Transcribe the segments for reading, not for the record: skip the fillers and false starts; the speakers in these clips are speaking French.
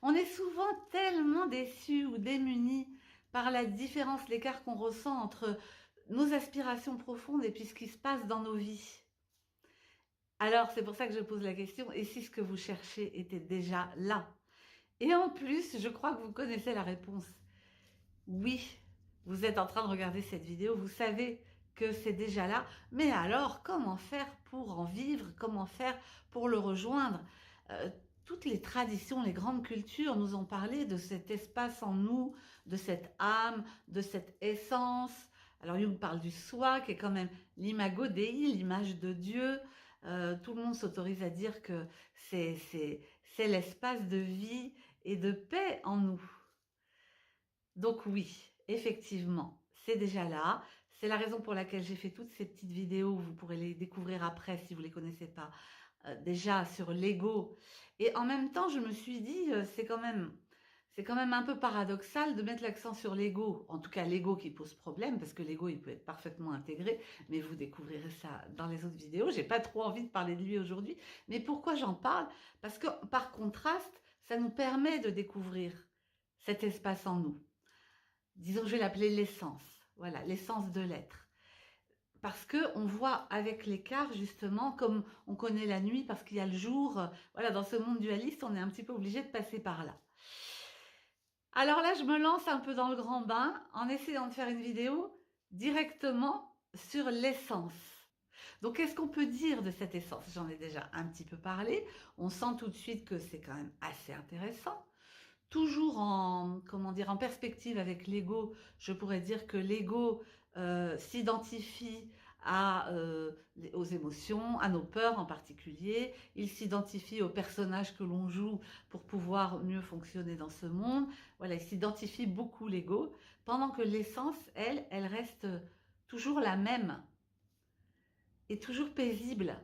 On est souvent tellement déçus ou démunis par la différence, l'écart qu'on ressent entre nos aspirations profondes et puis ce qui se passe dans nos vies. Alors, c'est pour ça que je pose la question, et si ce que vous cherchez était déjà là? Et en plus, je crois que vous connaissez la réponse. Oui, vous êtes en train de regarder cette vidéo, vous savez que c'est déjà là, mais alors comment faire pour en vivre? Comment faire pour le rejoindre? Euh, Toutes les traditions, les grandes cultures nous ont parlé de cet espace en nous, de cette âme, de cette essence. Alors Jung parle du soi, qui est quand même l'imago Dei, l'image de Dieu. Tout le monde s'autorise à dire que c'est l'espace de vie et de paix en nous. Donc oui, effectivement, c'est déjà là. C'est la raison pour laquelle j'ai fait toutes ces petites vidéos. Vous pourrez les découvrir après si vous ne les connaissez pas. Déjà sur l'ego. Et en même temps, je me suis dit, c'est quand même un peu paradoxal de mettre l'accent sur l'ego. En tout cas, l'ego qui pose problème, parce que l'ego, il peut être parfaitement intégré. Mais vous découvrirez ça dans les autres vidéos. J'ai pas trop envie de parler de lui aujourd'hui. Mais pourquoi j'en parle? Parce que par contraste, ça nous permet de découvrir cet espace en nous. Disons que je vais l'appeler l'essence. Voilà, l'essence de l'être. Parce que on voit avec l'écart, justement, comme on connaît la nuit parce qu'il y a le jour, voilà, dans ce monde dualiste, on est un petit peu obligé de passer par là. Alors là, je me lance un peu dans le grand bain en essayant de faire une vidéo directement sur l'essence. Donc, qu'est-ce qu'on peut dire de cette essence? J'en ai déjà un petit peu parlé. On sent tout de suite que c'est quand même assez intéressant. Toujours en, comment dire, en perspective avec l'ego, je pourrais dire que l'ego s'identifie aux émotions, à nos peurs en particulier. Il s'identifie aux personnages que l'on joue pour pouvoir mieux fonctionner dans ce monde. Voilà, il s'identifie beaucoup l'ego, pendant que l'essence, elle reste toujours la même et toujours paisible.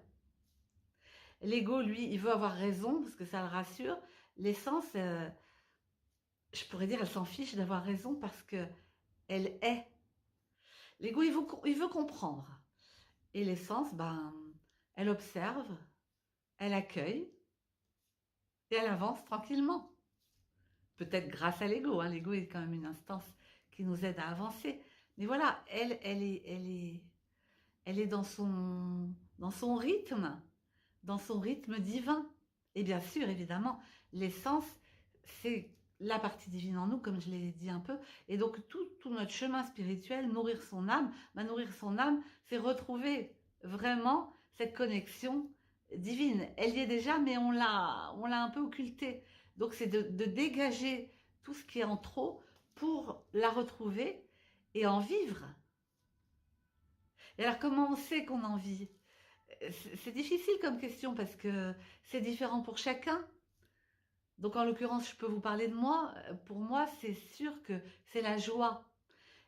L'ego, lui, il veut avoir raison parce que ça le rassure. L'essence, je pourrais dire, elle s'en fiche d'avoir raison parce que elle est. L'ego, il veut comprendre. Et l'essence, ben, elle observe, elle accueille et elle avance tranquillement. Peut-être grâce à l'ego. Hein. L'ego est quand même une instance qui nous aide à avancer. Mais voilà, elle est dans son rythme divin. Et bien sûr, évidemment, l'essence, c'est la partie divine en nous, comme je l'ai dit un peu. Et donc, tout notre chemin spirituel, nourrir son âme, c'est retrouver vraiment cette connexion divine. Elle y est déjà, mais on l'a un peu occultée. Donc, c'est de dégager tout ce qui est en trop pour la retrouver et en vivre. Et alors, comment on sait qu'on en vit? C'est difficile comme question parce que c'est différent pour chacun. Donc en l'occurrence, je peux vous parler de moi. Pour moi, c'est sûr que c'est la joie.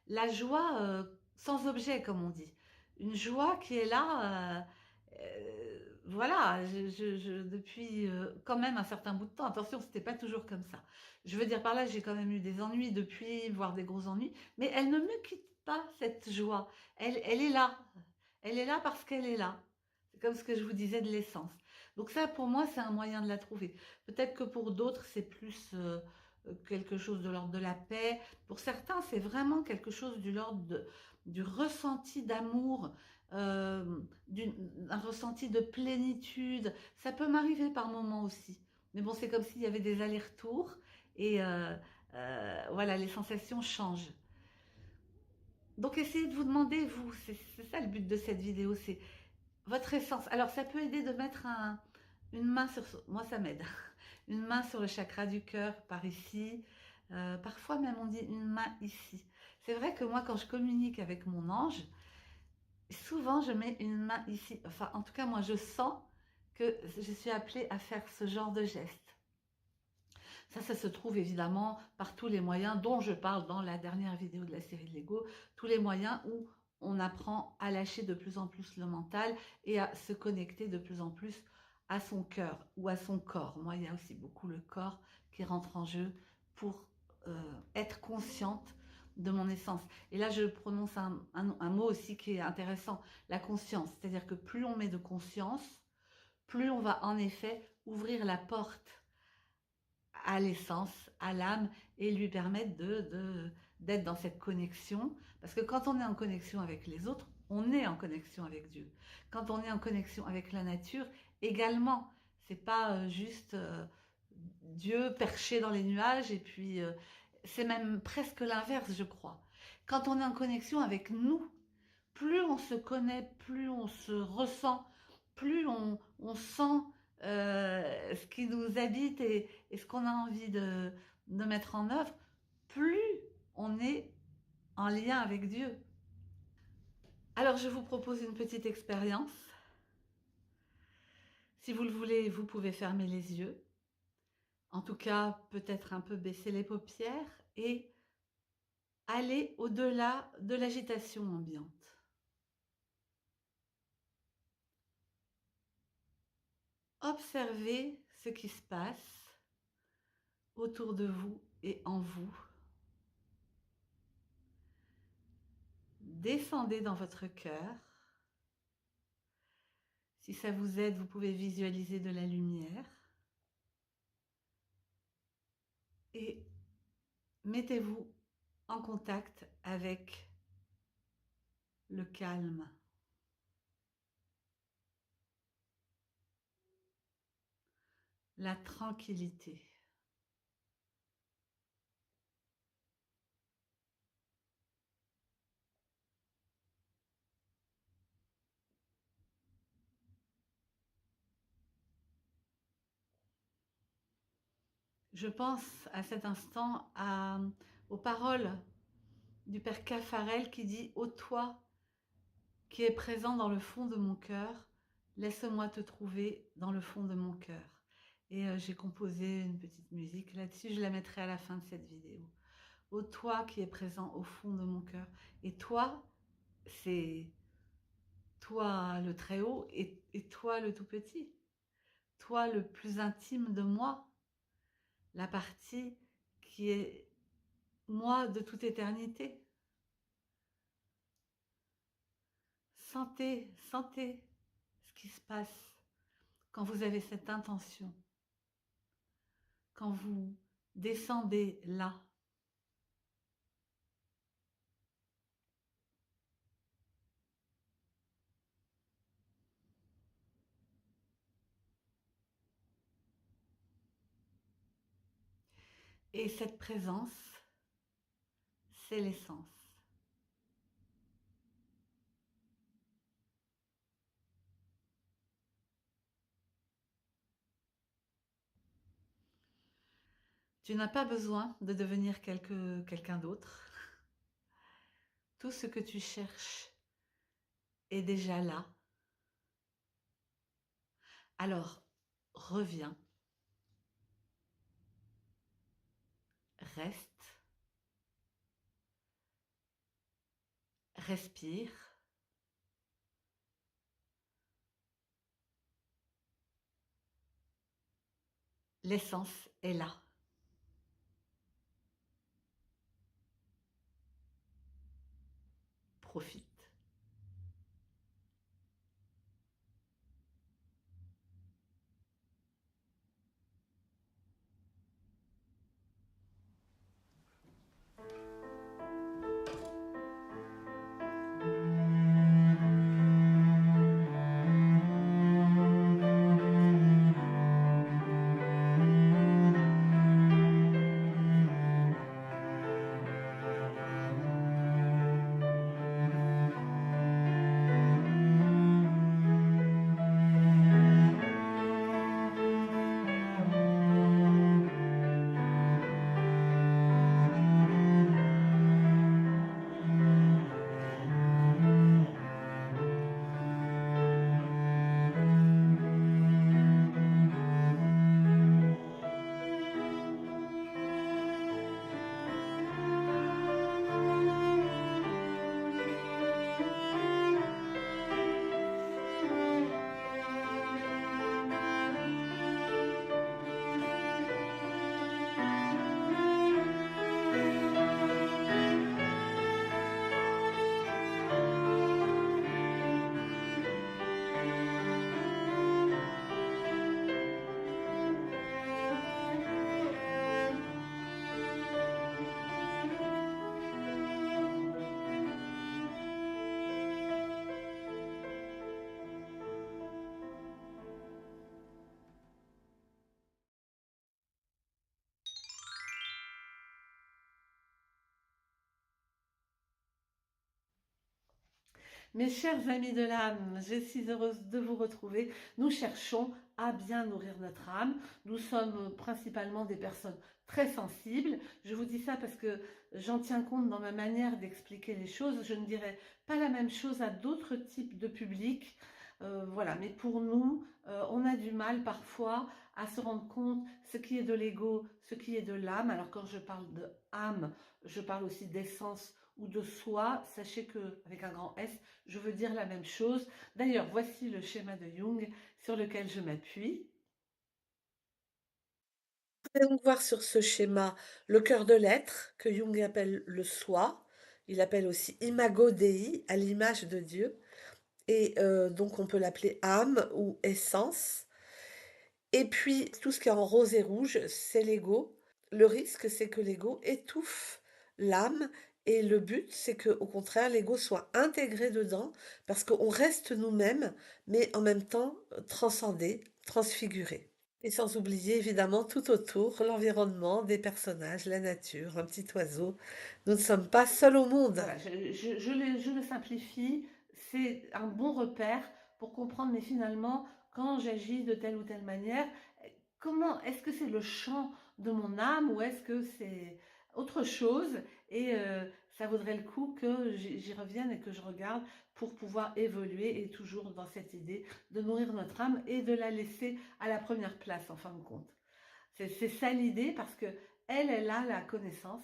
La joie sans objet, comme on dit. Une joie qui est là, voilà, depuis quand même un certain bout de temps. Attention, c'était pas toujours comme ça. Je veux dire par là, j'ai quand même eu des ennuis depuis, voire des gros ennuis, mais elle ne me quitte pas, cette joie. Elle est là. Elle est là parce qu'elle est là. C'est comme ce que je vous disais de l'essence. Donc ça, pour moi, c'est un moyen de la trouver. Peut-être que pour d'autres, c'est plus quelque chose de l'ordre de la paix. Pour certains, c'est vraiment quelque chose du l'ordre du ressenti d'amour, d'un ressenti de plénitude. Ça peut m'arriver par moments aussi. Mais bon, c'est comme s'il y avait des allers-retours et voilà, les sensations changent. Donc essayez de vous demander, vous, c'est ça le but de cette vidéo, c'est votre essence. Alors ça peut aider de mettre une main sur, moi ça m'aide, une main sur le chakra du cœur par ici. Parfois même on dit une main ici. C'est vrai que moi quand je communique avec mon ange, souvent je mets une main ici. Enfin en tout cas moi je sens que je suis appelée à faire ce genre de geste. Ça se trouve évidemment par tous les moyens dont je parle dans la dernière vidéo de la série de Lego, tous les moyens où on apprend à lâcher de plus en plus le mental et à se connecter de plus en plus à son cœur ou à son corps. Moi, il y a aussi beaucoup le corps qui rentre en jeu pour être consciente de mon essence. Et là, je prononce un mot aussi qui est intéressant, la conscience. C'est-à-dire que plus on met de conscience, plus on va en effet ouvrir la porte à l'essence, à l'âme, et lui permettre d'être dans cette connexion. Parce que quand on est en connexion avec les autres, on est en connexion avec Dieu. Quand on est en connexion avec la nature, également, c'est pas juste Dieu perché dans les nuages, et puis c'est même presque l'inverse, je crois. Quand on est en connexion avec nous, plus on se connaît, plus on se ressent, plus on sent ce qui nous habite et ce qu'on a envie de mettre en œuvre, plus on est en lien avec Dieu. Alors je vous propose une petite expérience. Si vous le voulez, vous pouvez fermer les yeux. En tout cas, peut-être un peu baisser les paupières et aller au-delà de l'agitation ambiante. Observez ce qui se passe autour de vous et en vous. Descendez dans votre cœur. Si ça vous aide, vous pouvez visualiser de la lumière. Et mettez-vous en contact avec le calme. La tranquillité. Je pense à cet instant aux paroles du Père Caffarel qui dit « Ô toi qui es présent dans le fond de mon cœur, laisse-moi te trouver dans le fond de mon cœur. » Et j'ai composé une petite musique là-dessus, je la mettrai à la fin de cette vidéo. Ô toi qui es présent au fond de mon cœur. Et toi, c'est toi le très haut et toi le tout petit. Toi le plus intime de moi. La partie qui est moi de toute éternité. Sentez ce qui se passe quand vous avez cette intention, quand vous descendez là. Et cette présence, c'est l'essence. Tu n'as pas besoin de devenir quelqu'un d'autre. Tout ce que tu cherches est déjà là. Alors, reviens, reste, respire. L'essence est là. Profite. Mes chers amis de l'âme, je suis heureuse de vous retrouver. Nous cherchons à bien nourrir notre âme. Nous sommes principalement des personnes très sensibles. Je vous dis ça parce que j'en tiens compte dans ma manière d'expliquer les choses. Je ne dirais pas la même chose à d'autres types de publics. Voilà, mais pour nous, on a du mal parfois à se rendre compte ce qui est de l'ego, ce qui est de l'âme. Alors quand je parle de âme, je parle aussi d'essence ou de soi. Sachez que avec un grand S, je veux dire la même chose. D'ailleurs, voici le schéma de Jung sur lequel je m'appuie. Vous allez donc voir sur ce schéma le cœur de l'être, que Jung appelle le soi. Il appelle aussi imago Dei, à l'image de Dieu. Et donc on peut l'appeler âme ou essence. Et puis tout ce qui est en rose et rouge, c'est l'ego. Le risque, c'est que l'ego étouffe l'âme. Et le but, c'est que, au contraire, l'ego soit intégré dedans, parce qu'on reste nous-mêmes, mais en même temps transcendé, transfiguré. Et sans oublier évidemment tout autour l'environnement, des personnages, la nature, un petit oiseau. Nous ne sommes pas seuls au monde. Voilà, je le simplifie, c'est un bon repère pour comprendre, mais finalement, quand j'agis de telle ou telle manière, comment est-ce que c'est le chant de mon âme ou est-ce que c'est autre chose? Et ça vaudrait le coup que j'y revienne et que je regarde pour pouvoir évoluer et toujours dans cette idée de nourrir notre âme et de la laisser à la première place en fin de compte. C'est ça l'idée parce que elle a la connaissance,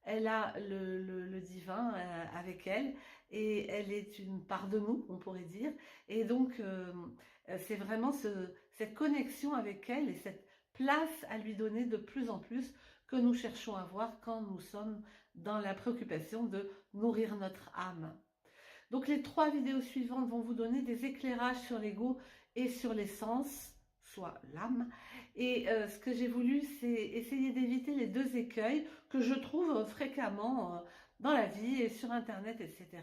elle a le divin avec elle et elle est une part de nous, on pourrait dire. Et donc, c'est vraiment cette connexion avec elle et cette place à lui donner de plus en plus que nous cherchons à avoir quand nous sommes dans la préoccupation de nourrir notre âme. Donc les 3 vidéos suivantes vont vous donner des éclairages sur l'ego et sur l'essence, soit l'âme. Et ce que j'ai voulu, c'est essayer d'éviter les 2 écueils que je trouve fréquemment dans la vie et sur Internet, etc.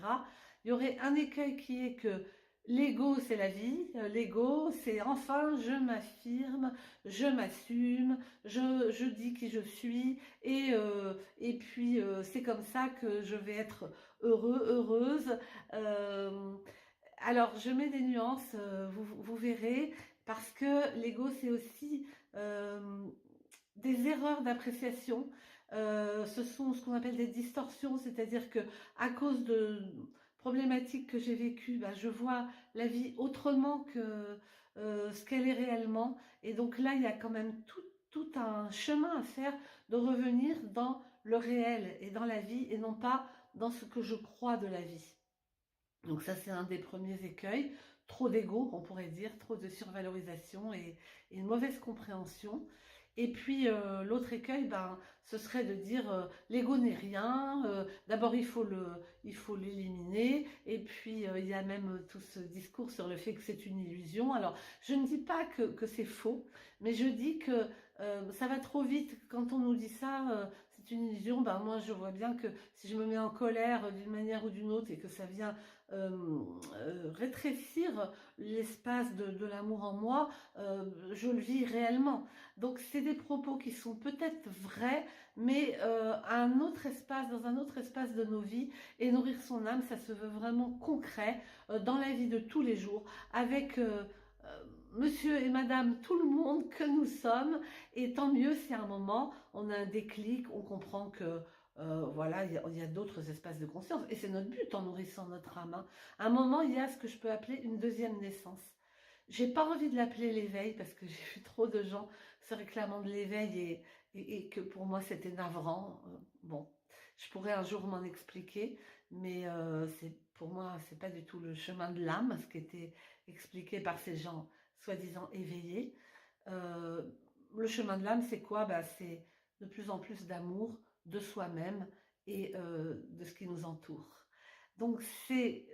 Il y aurait un écueil qui est que l'ego, c'est la vie. L'ego, c'est enfin, je m'affirme, je m'assume, je dis qui je suis. Et puis, c'est comme ça que je vais être heureux, heureuse. Euh, alors, je mets des nuances, vous verrez, parce que l'ego, c'est aussi des erreurs d'appréciation. Ce sont ce qu'on appelle des distorsions, c'est-à-dire que à cause de problématiques que j'ai vécues, bah, je vois la vie autrement que ce qu'elle est réellement. Et donc là, il y a quand même tout un chemin à faire de revenir dans le réel et dans la vie et non pas dans ce que je crois de la vie. Donc ça, c'est un des premiers écueils. Trop d'ego, on pourrait dire, trop de survalorisation et une mauvaise compréhension. Et puis l'autre écueil, ben, ce serait de dire l'ego n'est rien. D'abord, il faut l'éliminer. Et puis il y a même tout ce discours sur le fait que c'est une illusion. Alors, je ne dis pas que c'est faux, mais je dis que ça va trop vite quand on nous dit ça. C'est une illusion. Ben moi, je vois bien que si je me mets en colère d'une manière ou d'une autre et que ça vient rétrécir l'espace de l'amour en moi, je le vis réellement. Donc c'est des propos qui sont peut-être vrais, mais à un autre espace, dans un autre espace de nos vies. Et nourrir son âme, ça se veut vraiment concret dans la vie de tous les jours, avec monsieur et madame tout le monde que nous sommes. Et tant mieux si à un moment on a un déclic, on comprend que voilà, il y a d'autres espaces de conscience. Et c'est notre but en nourrissant notre âme, hein. À un moment, il y a ce que je peux appeler une deuxième naissance. J'ai pas envie de l'appeler l'éveil parce que j'ai vu trop de gens se réclamant de l'éveil et que pour moi c'était navrant. Bon, je pourrais un jour m'en expliquer, mais pour moi c'est pas du tout le chemin de l'âme, ce qui était expliqué par ces gens soi-disant éveillés. Euh, le chemin de l'âme, c'est quoi? Bah, c'est de plus en plus d'amour de soi-même et de ce qui nous entoure. Donc c'est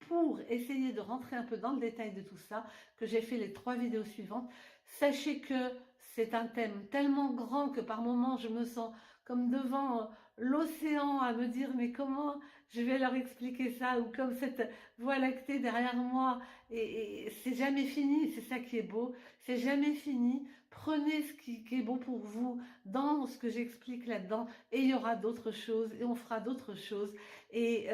pour essayer de rentrer un peu dans le détail de tout ça que j'ai fait les 3 vidéos suivantes. Sachez que c'est un thème tellement grand que par moments je me sens comme devant l'océan à me dire mais comment je vais leur expliquer ça, ou comme cette voie lactée derrière moi, et c'est jamais fini. C'est ça qui est beau, c'est jamais fini. Prenez ce qui est bon pour vous dans ce que j'explique là-dedans et il y aura d'autres choses et on fera d'autres choses. Et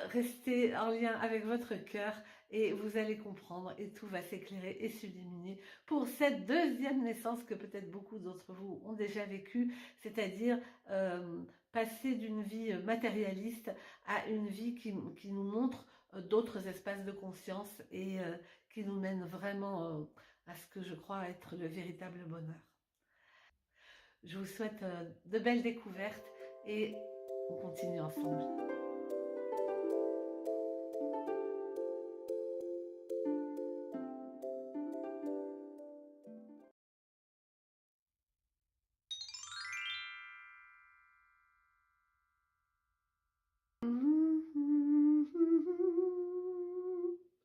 restez en lien avec votre cœur et vous allez comprendre et tout va s'éclairer et s'illuminer pour cette deuxième naissance que peut-être beaucoup d'entre vous ont déjà vécue, c'est-à-dire passer d'une vie matérialiste à une vie qui nous montre d'autres espaces de conscience et qui nous mène vraiment à ce que je crois être le véritable bonheur. Je vous souhaite de belles découvertes et on continue ensemble.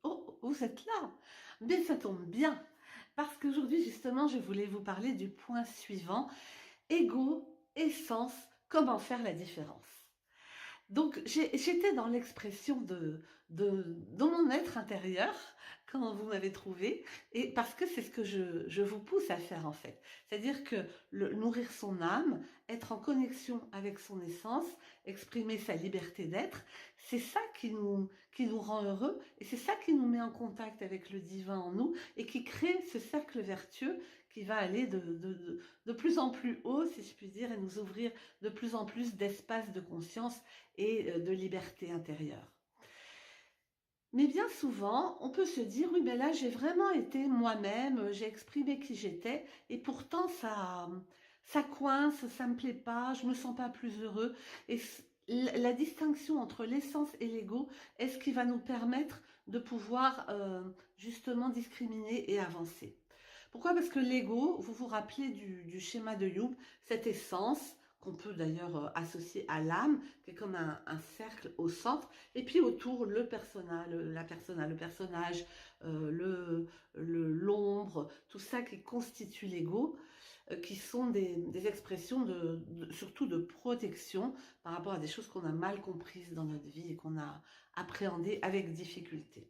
Oh, vous êtes là? Mais ça tombe bien, parce qu'aujourd'hui, justement, je voulais vous parler du point suivant, ego, essence, comment faire la différence. Donc j'étais dans l'expression de mon être intérieur quand vous m'avez trouvé, et parce que c'est ce que je vous pousse à faire en fait. C'est-à-dire que nourrir son âme, être en connexion avec son essence, exprimer sa liberté d'être, c'est ça qui nous rend heureux et c'est ça qui nous met en contact avec le divin en nous et qui crée ce cercle vertueux qui va aller de plus en plus haut, si je puis dire, et nous ouvrir de plus en plus d'espace de conscience et de liberté intérieure. Mais bien souvent, on peut se dire, oui, mais là, j'ai vraiment été moi-même, j'ai exprimé qui j'étais, et pourtant, ça coince, ça me plaît pas, je me sens pas plus heureux. Et la distinction entre l'essence et l'ego est ce qui va nous permettre de pouvoir justement discriminer et avancer. Pourquoi? Parce que l'ego, vous vous rappelez du schéma de Jung, cette essence, qu'on peut d'ailleurs associer à l'âme, qui est comme un cercle au centre, et puis autour le persona, le personnage, l'ombre, tout ça qui constitue l'ego, qui sont des expressions surtout de protection par rapport à des choses qu'on a mal comprises dans notre vie et qu'on a appréhendées avec difficulté.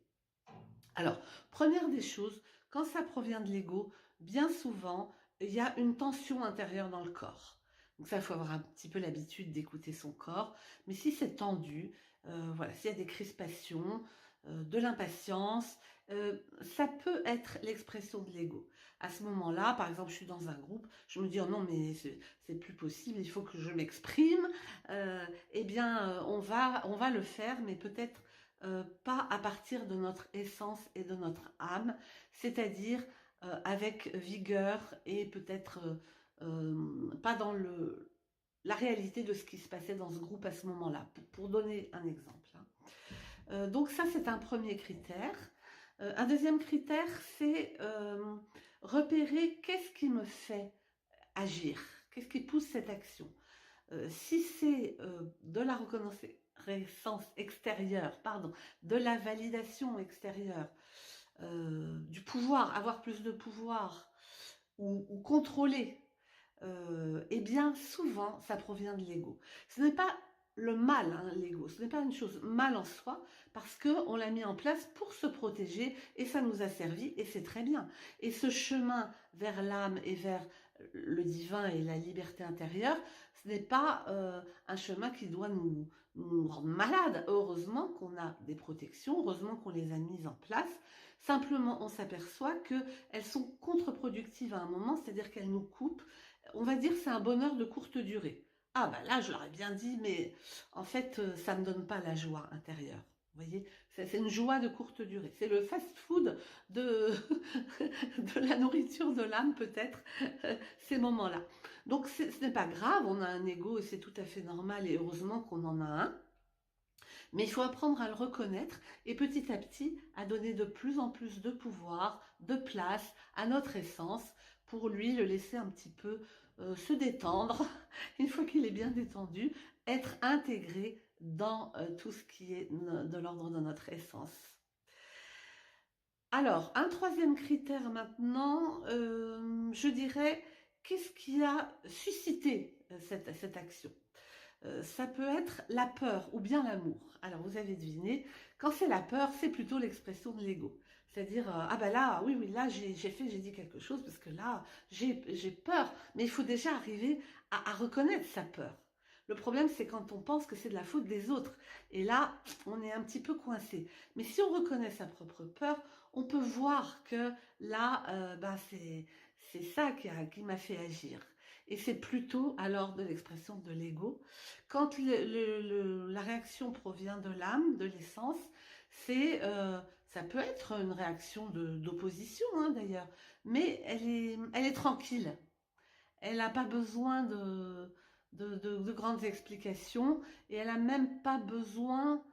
Alors, première des choses, quand ça provient de l'ego, bien souvent, il y a une tension intérieure dans le corps. Donc ça, il faut avoir un petit peu l'habitude d'écouter son corps. Mais si c'est tendu, voilà, s'il y a des crispations, de l'impatience, ça peut être l'expression de l'ego. À ce moment-là, par exemple, je suis dans un groupe, je me dis oh non mais c'est plus possible, il faut que je m'exprime. Eh bien, on va le faire, mais peut-être pas à partir de notre essence et de notre âme, c'est-à-dire avec vigueur et peut-être pas dans la réalité de ce qui se passait dans ce groupe à ce moment-là, pour donner un exemple. Donc ça, c'est un premier critère. Un deuxième critère, c'est repérer qu'est-ce qui me fait agir, qu'est-ce qui pousse cette action. Si c'est de la reconnaissance extérieure, pardon, de la validation extérieure, du pouvoir, avoir plus de pouvoir ou contrôler, eh bien souvent ça provient de l'ego. Ce n'est pas le mal, hein, l'ego, ce n'est pas une chose mal en soi, parce qu'on l'a mis en place pour se protéger et ça nous a servi et c'est très bien. Et ce chemin vers l'âme et vers le divin et la liberté intérieure, ce n'est pas un chemin qui doit nous rendre malades. Heureusement qu'on a des protections, heureusement qu'on les a mises en place. Simplement, on s'aperçoit qu'elles sont contre-productives à un moment, c'est-à-dire qu'elles nous coupent. On va dire que c'est un bonheur de courte durée. Ah bah là, je l'aurais bien dit, mais en fait, ça ne me donne pas la joie intérieure. Vous voyez, c'est une joie de courte durée. C'est le fast-food de, de la nourriture de l'âme, peut-être, ces moments-là. Donc, ce n'est pas grave, on a un ego et c'est tout à fait normal et heureusement qu'on en a un. Mais il faut apprendre à le reconnaître et petit à petit à donner de plus en plus de pouvoir, de place à notre essence pour lui le laisser un petit peu se détendre. Une fois qu'il est bien détendu, être intégré dans tout ce qui est de l'ordre de notre essence. Alors, un troisième critère maintenant, je dirais, qu'est-ce qui a suscité cette action? Ça peut être la peur ou bien l'amour. Alors vous avez deviné, quand c'est la peur, c'est plutôt l'expression de l'ego. C'est-à-dire, ah ben là, oui, oui, là j'ai dit quelque chose parce que là, j'ai peur. Mais il faut déjà arriver à reconnaître sa peur. Le problème, c'est quand on pense que c'est de la faute des autres. Et là, on est un petit peu coincé. Mais si on reconnaît sa propre peur, on peut voir que là, c'est ça qui m'a fait agir. Et c'est plutôt alors de l'expression de l'ego. Quand la réaction provient de l'âme, de l'essence, ça peut être une réaction d'opposition, hein, d'ailleurs, mais elle est tranquille. Elle n'a pas besoin de grandes explications et elle n'a même pas besoin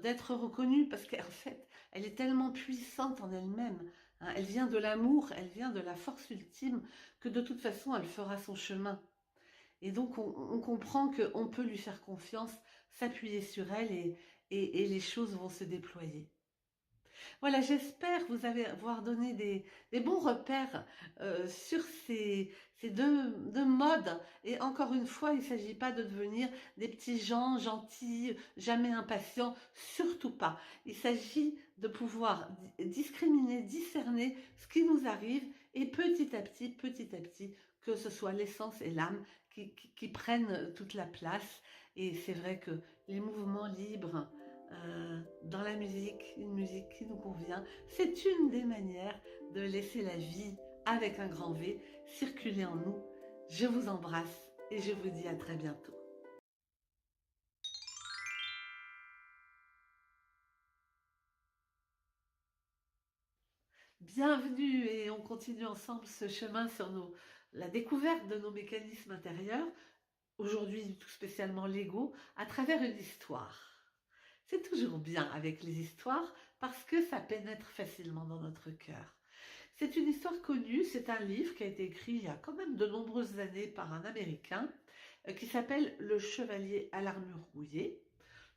d'être reconnue parce qu'en fait, elle est tellement puissante en elle-même, hein. Elle vient de l'amour, elle vient de la force ultime que de toute façon, elle fera son chemin. Et donc, on comprend qu'on peut lui faire confiance, s'appuyer sur elle et les choses vont se déployer. Voilà, j'espère vous avoir donné des bons repères sur ces deux modes. Et encore une fois, il ne s'agit pas de devenir des petits gens gentils, jamais impatients, surtout pas. Il s'agit de pouvoir discriminer, discerner ce qui nous arrive et petit à petit, que ce soit l'essence et l'âme qui prennent toute la place. Et c'est vrai que les mouvements libres, dans la musique, une musique qui nous convient. C'est une des manières de laisser la vie, avec un grand V, circuler en nous. Je vous embrasse et je vous dis à très bientôt. Bienvenue et on continue ensemble ce chemin sur la découverte de nos mécanismes intérieurs, aujourd'hui tout spécialement l'ego, à travers une histoire. C'est toujours bien avec les histoires parce que ça pénètre facilement dans notre cœur. C'est une histoire connue, c'est un livre qui a été écrit il y a quand même de nombreuses années par un Américain qui s'appelle Le Chevalier à l'armure rouillée.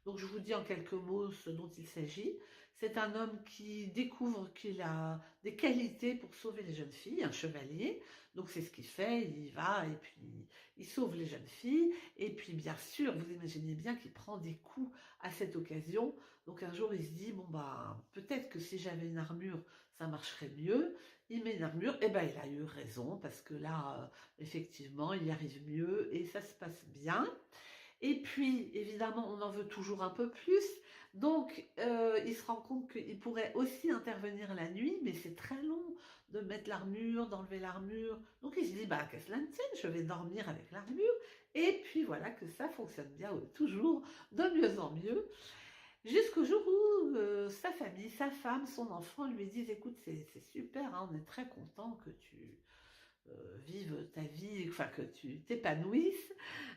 Donc je vous dis en quelques mots ce dont il s'agit. C'est un homme qui découvre qu'il a des qualités pour sauver les jeunes filles, un chevalier. Donc c'est ce qu'il fait, il y va et puis il sauve les jeunes filles. Et puis bien sûr, vous imaginez bien qu'il prend des coups à cette occasion. Donc un jour il se dit, bon bah peut-être que si j'avais une armure, ça marcherait mieux. Il met une armure, et ben il a eu raison parce que là, effectivement, il y arrive mieux et ça se passe bien. Et puis, évidemment, on en veut toujours un peu plus. Donc, il se rend compte qu'il pourrait aussi intervenir la nuit, mais c'est très long de mettre l'armure, d'enlever l'armure. Donc, il se dit, bah, qu'est-ce que cela ne tienne, je vais dormir avec l'armure. Et puis, voilà que ça fonctionne bien toujours, de mieux en mieux. Jusqu'au jour où sa famille, sa femme, son enfant lui disent, écoute, c'est super, hein, on est très content que tu vives ta vie, enfin que tu t'épanouisses,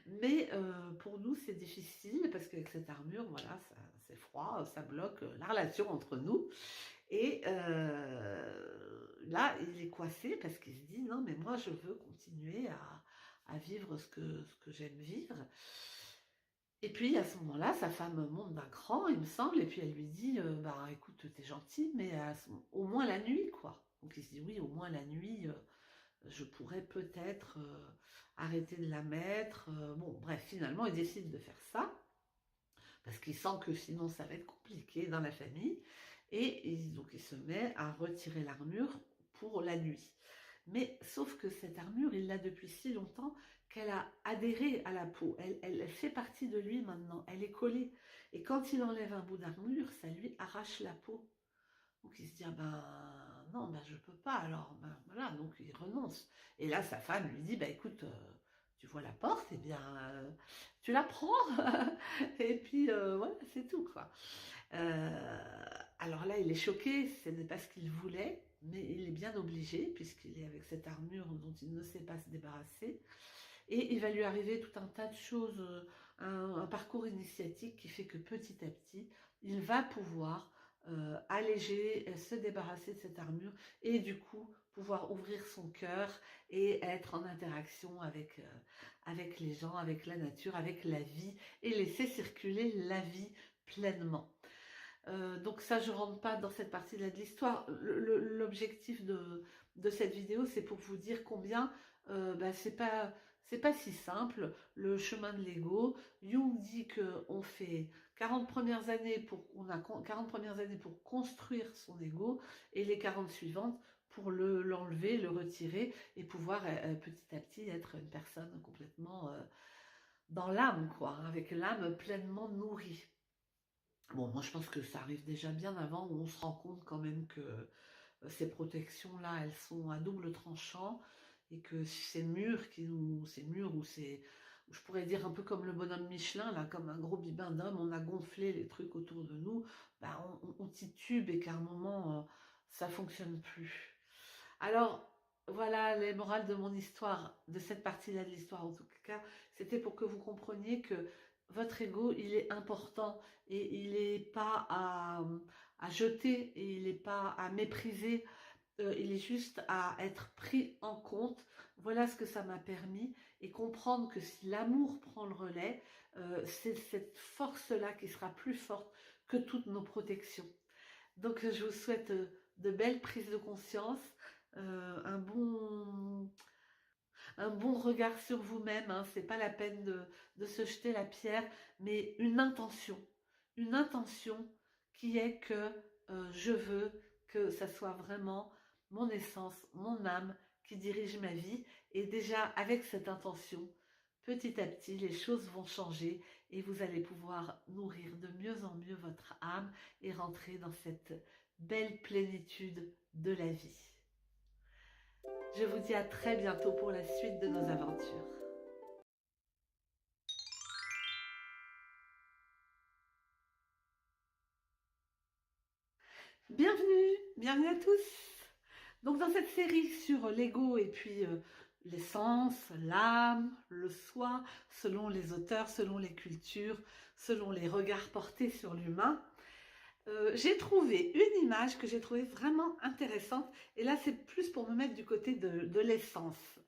mais pour nous c'est difficile parce qu'avec cette armure, voilà, c'est froid, ça bloque la relation entre nous. Et là, il est coincé parce qu'il se dit non, mais moi je veux continuer à vivre ce que j'aime vivre. Et puis à ce moment-là, sa femme monte d'un cran, il me semble, et puis elle lui dit bah écoute, t'es gentil, mais au moins la nuit, quoi. Donc il se dit oui, au moins la nuit. Je pourrais peut-être arrêter de la mettre. Bon, bref, finalement, il décide de faire ça, parce qu'il sent que sinon ça va être compliqué dans la famille. Et donc il se met à retirer l'armure pour la nuit. Mais sauf que cette armure, il l'a depuis si longtemps qu'elle a adhéré à la peau. Elle fait partie de lui maintenant, elle est collée. Et quand il enlève un bout d'armure, ça lui arrache la peau. Donc il se dit, ah ben non, ben je peux pas, alors ben voilà, donc il renonce. Et là, sa femme lui dit, ben écoute, tu vois la porte, eh bien, tu la prends. Et puis voilà, c'est tout, quoi. Alors là, il est choqué, ce n'est pas ce qu'il voulait, mais il est bien obligé, puisqu'il est avec cette armure dont il ne sait pas se débarrasser. Et il va lui arriver tout un tas de choses, un parcours initiatique qui fait que petit à petit, il va pouvoir alléger, se débarrasser de cette armure et du coup pouvoir ouvrir son cœur et être en interaction avec les gens, avec la nature, avec la vie et laisser circuler la vie pleinement. Donc ça, je ne rentre pas dans cette partie-là de l'histoire. L'objectif de cette vidéo, c'est pour vous dire combien c'est pas si simple, le chemin de l'ego. Jung dit qu'on fait 40 premières années on a 40 premières années pour construire son ego et les 40 suivantes pour l'enlever, le retirer et pouvoir petit à petit être une personne complètement dans l'âme, quoi, avec l'âme pleinement nourrie. Bon, moi je pense que ça arrive déjà bien avant où on se rend compte quand même que ces protections-là, elles sont à double tranchant et que ces murs ces murs ou ces, je pourrais dire un peu comme le bonhomme Michelin, là, comme un gros bibin d'homme, on a gonflé les trucs autour de nous, bah, on titube et qu'à un moment, ça fonctionne plus. Alors, voilà les morales de mon histoire, de cette partie-là de l'histoire en tout cas, c'était pour que vous compreniez que votre ego, il est important et il n'est pas à jeter et il n'est pas à mépriser, il est juste à être pris en compte. Voilà ce que ça m'a permis et comprendre que si l'amour prend le relais, c'est cette force-là qui sera plus forte que toutes nos protections. Donc je vous souhaite de belles prises de conscience, un bon regard sur vous-même, hein. C'est pas la peine de se jeter la pierre, mais une intention qui est que je veux que ça soit vraiment mon essence, mon âme qui dirige ma vie. Et déjà avec cette intention, petit à petit, les choses vont changer et vous allez pouvoir nourrir de mieux en mieux votre âme et rentrer dans cette belle plénitude de la vie. Je vous dis à très bientôt pour la suite de nos aventures. Bienvenue, bienvenue à tous. Donc dans cette série sur l'ego et puis l'essence, l'âme, le soi, selon les auteurs, selon les cultures, selon les regards portés sur l'humain, j'ai trouvé une image que j'ai trouvée vraiment intéressante. Et là, c'est plus pour me mettre du côté de l'essence.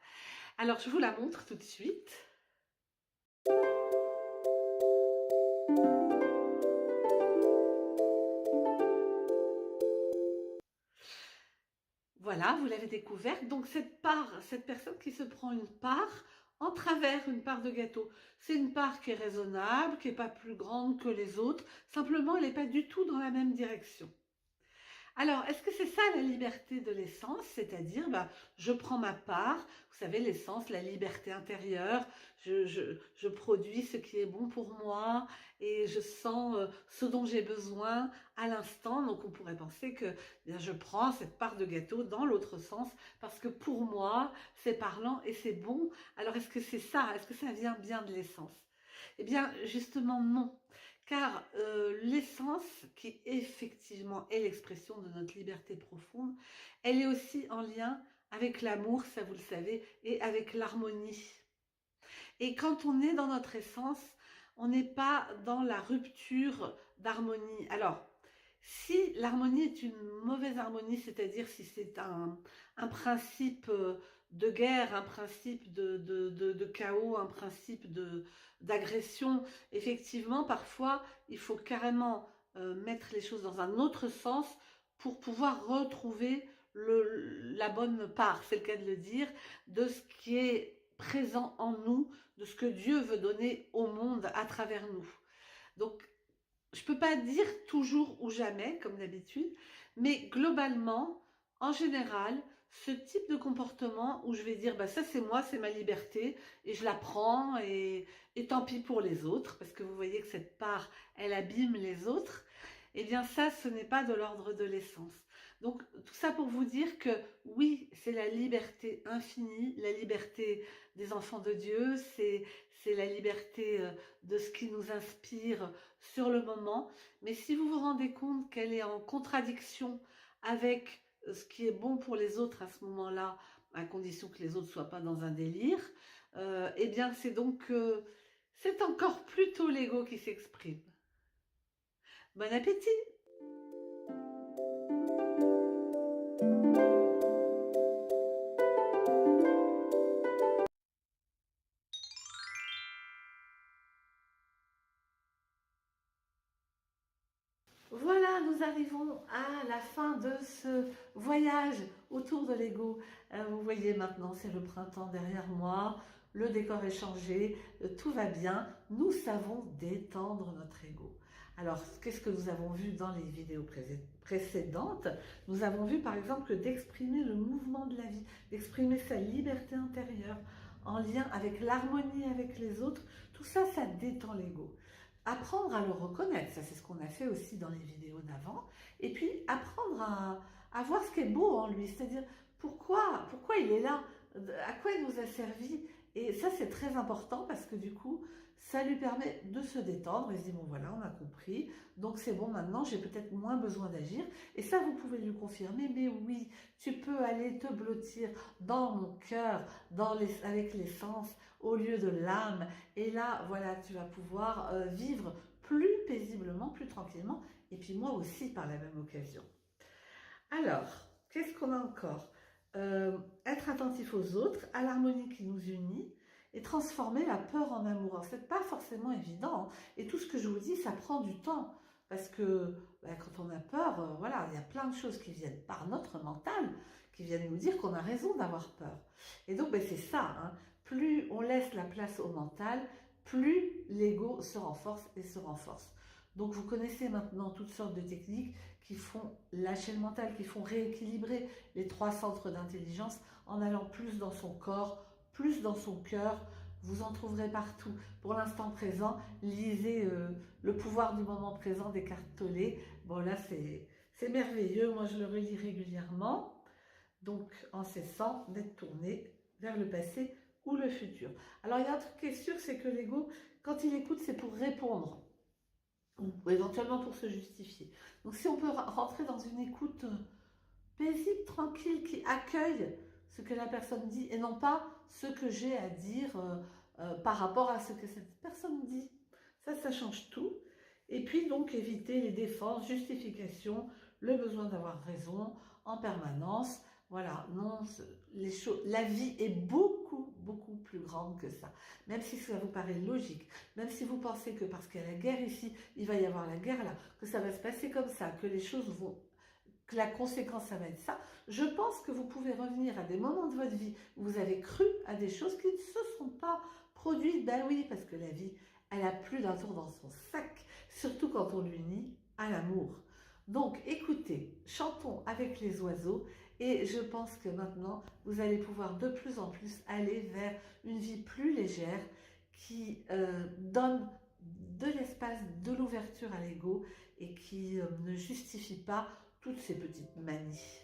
Alors, je vous la montre tout de suite. Voilà, vous l'avez découverte. Donc cette personne qui se prend une part en travers, une part de gâteau, c'est une part qui est raisonnable, qui n'est pas plus grande que les autres. Simplement, elle n'est pas du tout dans la même direction. Alors, est-ce que c'est ça la liberté de l'essence? C'est-à-dire, bah, je prends ma part, vous savez, l'essence, la liberté intérieure, je produis ce qui est bon pour moi et je sens ce dont j'ai besoin à l'instant. Donc, on pourrait penser que bien, je prends cette part de gâteau dans l'autre sens parce que pour moi, c'est parlant et c'est bon. Alors, est-ce que c'est ça? Est-ce que ça vient bien de l'essence? Eh bien, justement, non. Car l'essence, qui effectivement est l'expression de notre liberté profonde, elle est aussi en lien avec l'amour, ça vous le savez, et avec l'harmonie. Et quand on est dans notre essence, on n'est pas dans la rupture d'harmonie. Alors, si l'harmonie est une mauvaise harmonie, c'est-à-dire si c'est un principe de guerre, un principe de chaos, un principe d'agression, effectivement, parfois, il faut carrément mettre les choses dans un autre sens pour pouvoir retrouver la bonne part, c'est le cas de le dire, de ce qui est présent en nous, de ce que Dieu veut donner au monde à travers nous. Donc, je ne peux pas dire toujours ou jamais, comme d'habitude, mais globalement, en général, ce type de comportement où je vais dire, bah, ça c'est moi, c'est ma liberté, et je la prends, et tant pis pour les autres, parce que vous voyez que cette part, elle abîme les autres, eh bien ça, ce n'est pas de l'ordre de l'essence. Donc tout ça pour vous dire que oui, c'est la liberté infinie, la liberté des enfants de Dieu, c'est la liberté de ce qui nous inspire sur le moment. Mais si vous vous rendez compte qu'elle est en contradiction avec ce qui est bon pour les autres à ce moment-là, à condition que les autres ne soient pas dans un délire, eh bien c'est donc c'est encore plutôt l'ego qui s'exprime. Bon appétit! Voilà, nous arrivons à la fin de ce voyage autour de l'ego. Vous voyez maintenant, c'est le printemps derrière moi, le décor est changé, tout va bien. Nous savons détendre notre ego. Alors, qu'est-ce que nous avons vu dans les vidéos précédentes? Nous avons vu par exemple que d'exprimer le mouvement de la vie, d'exprimer sa liberté intérieure en lien avec l'harmonie avec les autres, tout ça, ça détend l'ego. Apprendre à le reconnaître, ça c'est ce qu'on a fait aussi dans les vidéos d'avant, et puis apprendre à voir ce qui est beau en lui, c'est-à-dire pourquoi il est là, à quoi il nous a servi, et ça c'est très important parce que du coup, ça lui permet de se détendre et se dit bon voilà, on a compris, donc c'est bon maintenant, j'ai peut-être moins besoin d'agir, et ça vous pouvez lui confirmer, mais oui, tu peux aller te blottir dans mon cœur, avec l'essence, au lieu de l'âme, et là voilà, tu vas pouvoir vivre plus paisiblement, plus tranquillement, et puis moi aussi par la même occasion. Alors, qu'est-ce qu'on a encore? Être attentif aux autres, à l'harmonie qui nous unit, et transformer la peur en amour. Alors, c'est pas forcément évident, hein. Et tout ce que je vous dis, ça prend du temps. Parce que quand on a peur, voilà, il y a plein de choses qui viennent par notre mental, qui viennent nous dire qu'on a raison d'avoir peur. Et donc, c'est ça, hein. Plus on laisse la place au mental, plus l'ego se renforce et se renforce. Donc, vous connaissez maintenant toutes sortes de techniques qui font lâcher le mental, qui font rééquilibrer les 3 centres d'intelligence en allant plus dans son corps, plus dans son cœur. Vous en trouverez partout. Pour l'instant présent, lisez Le pouvoir du moment présent d'Eckhart Tolle. Bon là, c'est merveilleux. Moi, je le relis régulièrement. Donc, en cessant d'être tourné vers le passé ou le futur. Alors, il y a un truc qui est sûr, c'est que l'ego, quand il écoute, c'est pour répondre. Ou éventuellement pour se justifier. Donc si on peut rentrer dans une écoute paisible, tranquille, qui accueille ce que la personne dit et non pas ce que j'ai à dire par rapport à ce que cette personne dit. Ça change tout. Et puis donc éviter les défenses, justifications, le besoin d'avoir raison en permanence. Voilà, non, la vie est beaucoup, beaucoup plus grande que ça. Même si ça vous paraît logique, même si vous pensez que parce qu'il y a la guerre ici, il va y avoir la guerre là, que ça va se passer comme ça, que les choses vont, que la conséquence ça va être ça, je pense que vous pouvez revenir à des moments de votre vie où vous avez cru à des choses qui ne se sont pas produites. Ben oui, parce que la vie, elle a plus d'un tour dans son sac, surtout quand on l'unit à l'amour. Donc écoutez, chantons avec les oiseaux et je pense que maintenant vous allez pouvoir de plus en plus aller vers une vie plus légère qui donne de l'espace, de l'ouverture à l'ego et qui ne justifie pas toutes ces petites manies.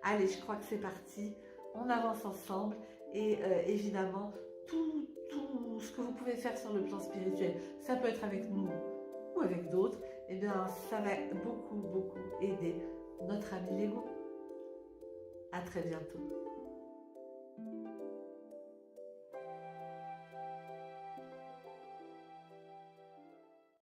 Allez, je crois que c'est parti, on avance ensemble et évidemment tout ce que vous pouvez faire sur le plan spirituel, ça peut être avec nous ou avec d'autres, et bien ça va beaucoup aider notre ami l'ego. À très bientôt.